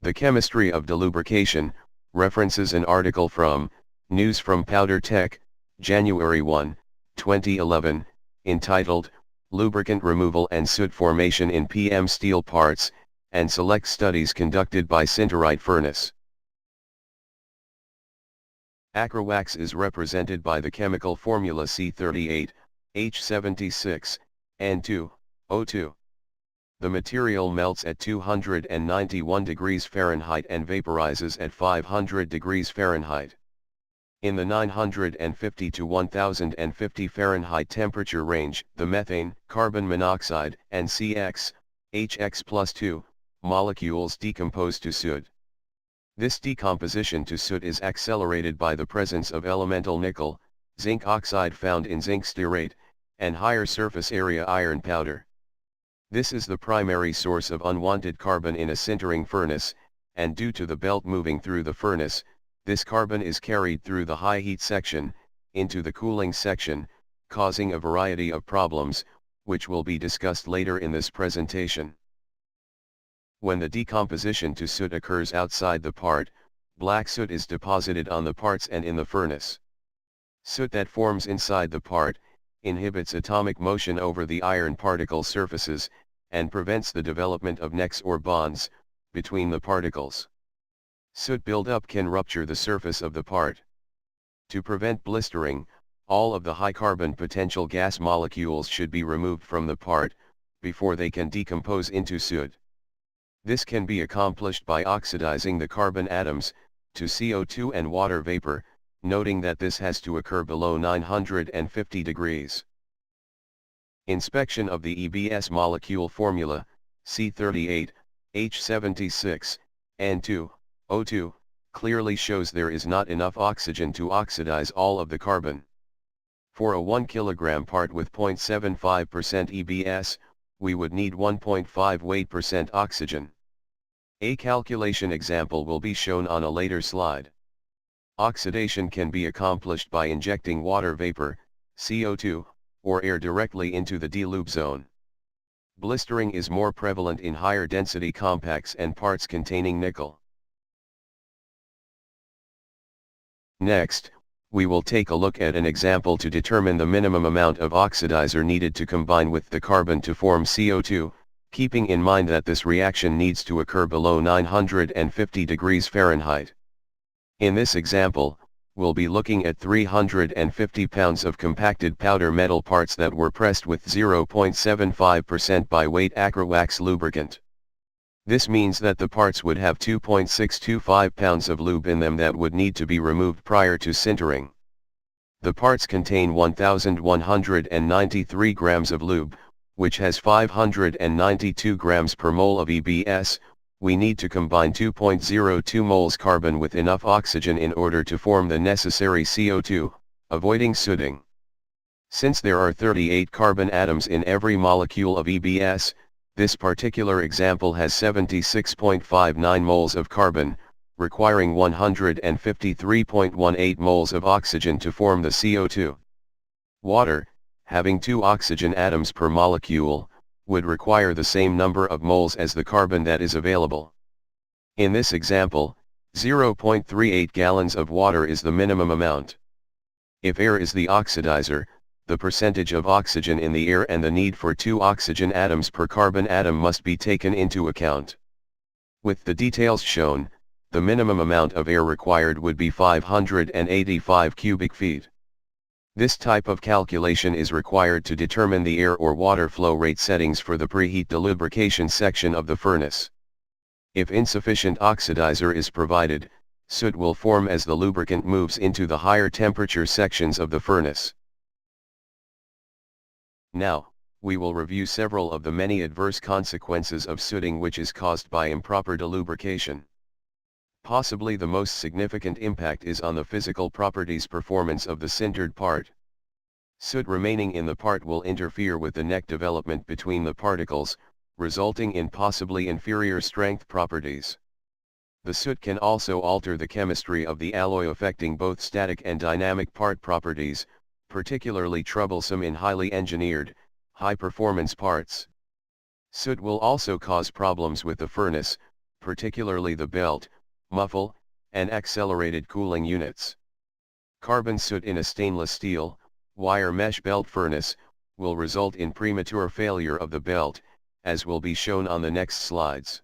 The Chemistry of Delubrication references an article from News from Powder Tech, January 1, 2011, entitled Lubricant Removal and Soot Formation in PM Steel Parts, and select studies conducted by Sinterite Furnace. Acrywax is represented by the chemical formula C38, H76, N2O2. The material melts at 291 degrees Fahrenheit and vaporizes at 500 degrees Fahrenheit. In the 950 to 1050 Fahrenheit temperature range, the methane, carbon monoxide, and CX, HX+2, molecules decompose to soot. This decomposition to soot is accelerated by the presence of elemental nickel, zinc oxide found in zinc stearate, and higher surface area iron powder. This is the primary source of unwanted carbon in a sintering furnace, and due to the belt moving through the furnace, this carbon is carried through the high heat section, into the cooling section, causing a variety of problems, which will be discussed later in this presentation. When the decomposition to soot occurs outside the part, black soot is deposited on the parts and in the furnace. Soot that forms inside the part inhibits atomic motion over the iron particle surfaces, and prevents the development of necks or bonds between the particles. Soot buildup can rupture the surface of the part. To prevent blistering, all of the high carbon potential gas molecules should be removed from the part, before they can decompose into soot. This can be accomplished by oxidizing the carbon atoms to CO2 and water vapor, noting that this has to occur below 950 degrees. Inspection of the EBS molecule formula, C38, H76, N2O2, clearly shows there is not enough oxygen to oxidize all of the carbon. For a 1 kg part with 0.75% EBS, we would need 1.5 weight% oxygen. A calculation example will be shown on a later slide. Oxidation can be accomplished by injecting water vapor, CO2, or air directly into the delube zone. Blistering is more prevalent in higher density compacts and parts containing nickel. Next, we will take a look at an example to determine the minimum amount of oxidizer needed to combine with the carbon to form CO2, keeping in mind that this reaction needs to occur below 950 degrees Fahrenheit. In this example, we'll be looking at 350 pounds of compacted powder metal parts that were pressed with 0.75% by weight Acrywax lubricant. This means that the parts would have 2.625 pounds of lube in them that would need to be removed prior to sintering. The parts contain 1,193 grams of lube, which has 592 grams per mole of EBS. We need to combine 2.02 moles carbon with enough oxygen in order to form the necessary CO2, avoiding sooting. Since there are 38 carbon atoms in every molecule of EBS, this particular example has 76.59 moles of carbon, requiring 153.18 moles of oxygen to form the CO2. Water, having 2 oxygen atoms per molecule, would require the same number of moles as the carbon that is available. In this example, 0.38 gallons of water is the minimum amount. If air is the oxidizer, the percentage of oxygen in the air and the need for 2 oxygen atoms per carbon atom must be taken into account. With the details shown, the minimum amount of air required would be 585 cubic feet. This type of calculation is required to determine the air or water flow rate settings for the preheat delubrication section of the furnace. If insufficient oxidizer is provided, soot will form as the lubricant moves into the higher temperature sections of the furnace. Now, we will review several of the many adverse consequences of sooting which is caused by improper delubrication. Possibly the most significant impact is on the physical properties performance of the sintered part. Soot remaining in the part will interfere with the neck development between the particles, resulting in possibly inferior strength properties. The soot can also alter the chemistry of the alloy, affecting both static and dynamic part properties, particularly troublesome in highly engineered, high-performance parts. Soot will also cause problems with the furnace, particularly the belt, muffle, and accelerated cooling units. Carbon soot in a stainless steel, wire mesh belt furnace, will result in premature failure of the belt, as will be shown on the next slides.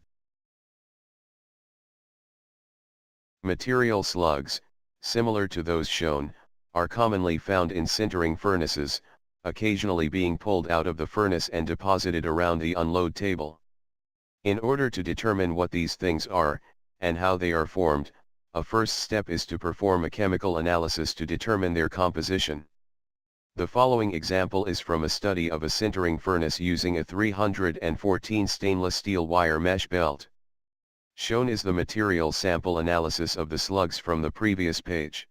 Material slugs, similar to those shown, are commonly found in sintering furnaces, occasionally being pulled out of the furnace and deposited around the unload table. In order to determine what these things are, and how they are formed, a first step is to perform a chemical analysis to determine their composition. The following example is from a study of a sintering furnace using a 314 stainless steel wire mesh belt. Shown is the material sample analysis of the slugs from the previous page.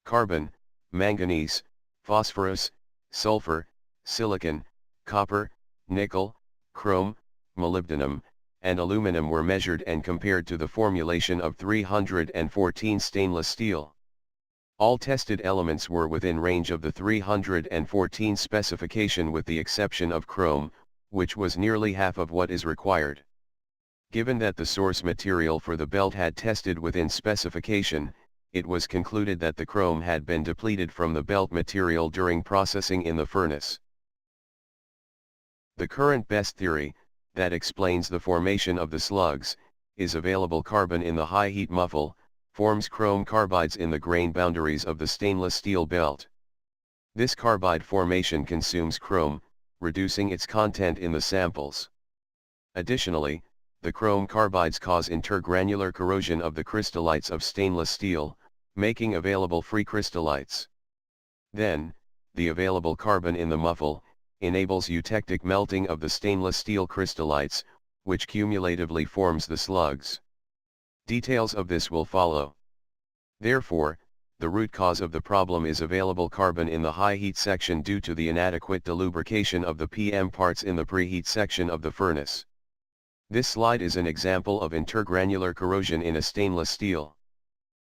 Carbon, manganese, phosphorus, sulfur, silicon, copper, nickel, chrome, molybdenum, and aluminum were measured and compared to the formulation of 314 stainless steel. All tested elements were within range of the 314 specification with the exception of chrome, which was nearly half of what is required. Given that the source material for the belt had tested within specification, it was concluded that the chrome had been depleted from the belt material during processing in the furnace. The current best theory, that explains the formation of the slugs, is available carbon in the high heat muffle, forms chrome carbides in the grain boundaries of the stainless steel belt. This carbide formation consumes chrome, reducing its content in the samples. Additionally, the chrome carbides cause intergranular corrosion of the crystallites of stainless steel, making available free crystallites. Then, the available carbon in the muffle enables eutectic melting of the stainless steel crystallites, which cumulatively forms the slugs. Details of this will follow. Therefore, the root cause of the problem is available carbon in the high heat section due to the inadequate delubrication of the PM parts in the preheat section of the furnace. This slide is an example of intergranular corrosion in a stainless steel.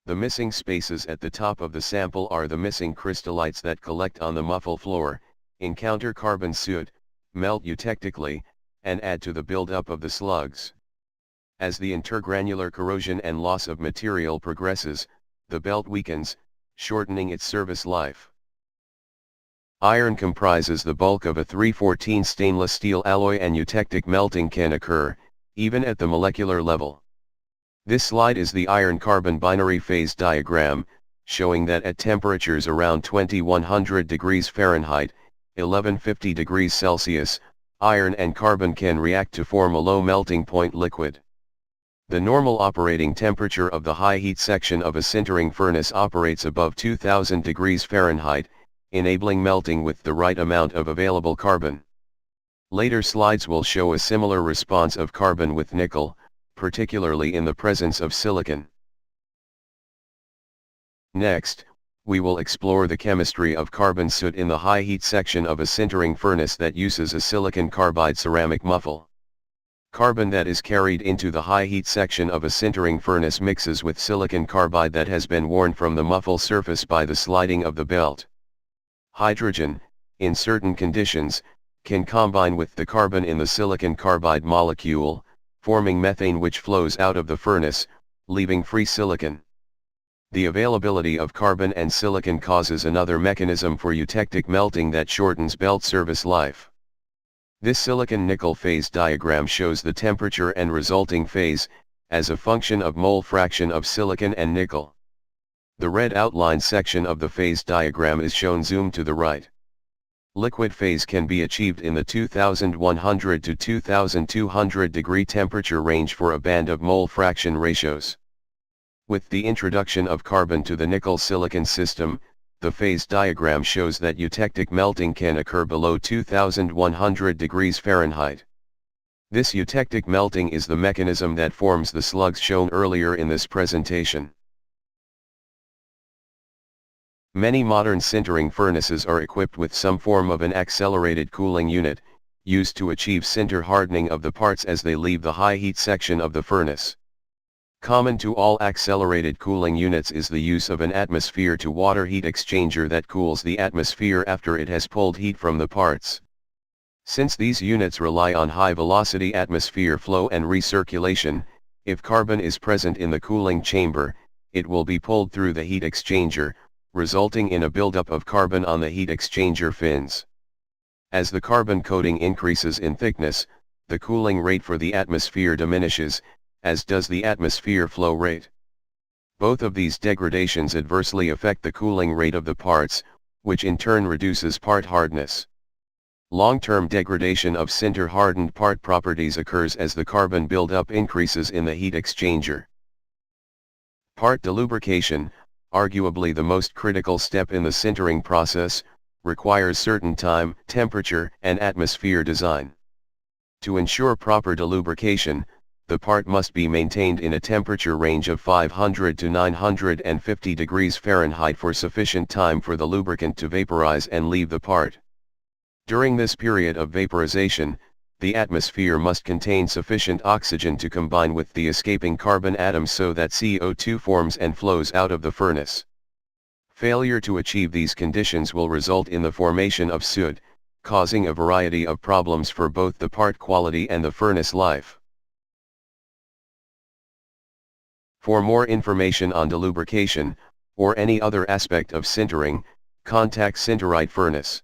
The missing spaces at the top of the sample are the missing crystallites that collect on the muffle floor, encounter carbon soot, melt eutectically, and add to the buildup of the slugs. As the intergranular corrosion and loss of material progresses, the belt weakens, shortening its service life. Iron comprises the bulk of a 314 stainless steel alloy and eutectic melting can occur, even at the molecular level. This slide is the iron-carbon binary phase diagram, showing that at temperatures around 2100 degrees Fahrenheit, 1150 degrees Celsius, iron and carbon can react to form a low melting point liquid. The normal operating temperature of the high heat section of a sintering furnace operates above 2000 degrees Fahrenheit, enabling melting with the right amount of available carbon. Later slides will show a similar response of carbon with nickel, particularly in the presence of silicon. Next, we will explore the chemistry of carbon soot in the high heat section of a sintering furnace that uses a silicon carbide ceramic muffle. Carbon that is carried into the high heat section of a sintering furnace mixes with silicon carbide that has been worn from the muffle surface by the sliding of the belt. Hydrogen, in certain conditions, can combine with the carbon in the silicon carbide molecule, forming methane which flows out of the furnace, leaving free silicon. The availability of carbon and silicon causes another mechanism for eutectic melting that shortens belt service life. This silicon-nickel phase diagram shows the temperature and resulting phase, as a function of mole fraction of silicon and nickel. The red outlined section of the phase diagram is shown zoomed to the right. Liquid phase can be achieved in the 2100 to 2200 degree temperature range for a band of mole fraction ratios. With the introduction of carbon to the nickel-silicon system, the phase diagram shows that eutectic melting can occur below 2100 degrees Fahrenheit. This eutectic melting is the mechanism that forms the slugs shown earlier in this presentation. Many modern sintering furnaces are equipped with some form of an accelerated cooling unit, used to achieve sinter hardening of the parts as they leave the high heat section of the furnace. Common to all accelerated cooling units is the use of an atmosphere to water heat exchanger that cools the atmosphere after it has pulled heat from the parts. Since these units rely on high velocity atmosphere flow and recirculation, If carbon is present in the cooling chamber, it will be pulled through the heat exchanger, resulting in a buildup of carbon on the heat exchanger fins. As the carbon coating increases in thickness, the cooling rate for the atmosphere diminishes, as does the atmosphere flow rate. Both of these degradations adversely affect the cooling rate of the parts, which in turn reduces part hardness. Long-term degradation of sinter-hardened part properties occurs as the carbon buildup increases in the heat exchanger. Part delubrication, arguably the most critical step in the sintering process, requires certain time, temperature, and atmosphere design. To ensure proper delubrication, the part must be maintained in a temperature range of 500 to 950 degrees Fahrenheit for sufficient time for the lubricant to vaporize and leave the part. During this period of vaporization, the atmosphere must contain sufficient oxygen to combine with the escaping carbon atoms so that CO2 forms and flows out of the furnace. Failure to achieve these conditions will result in the formation of soot, causing a variety of problems for both the part quality and the furnace life. For more information on delubrication, or any other aspect of sintering, contact Sinterite Furnace.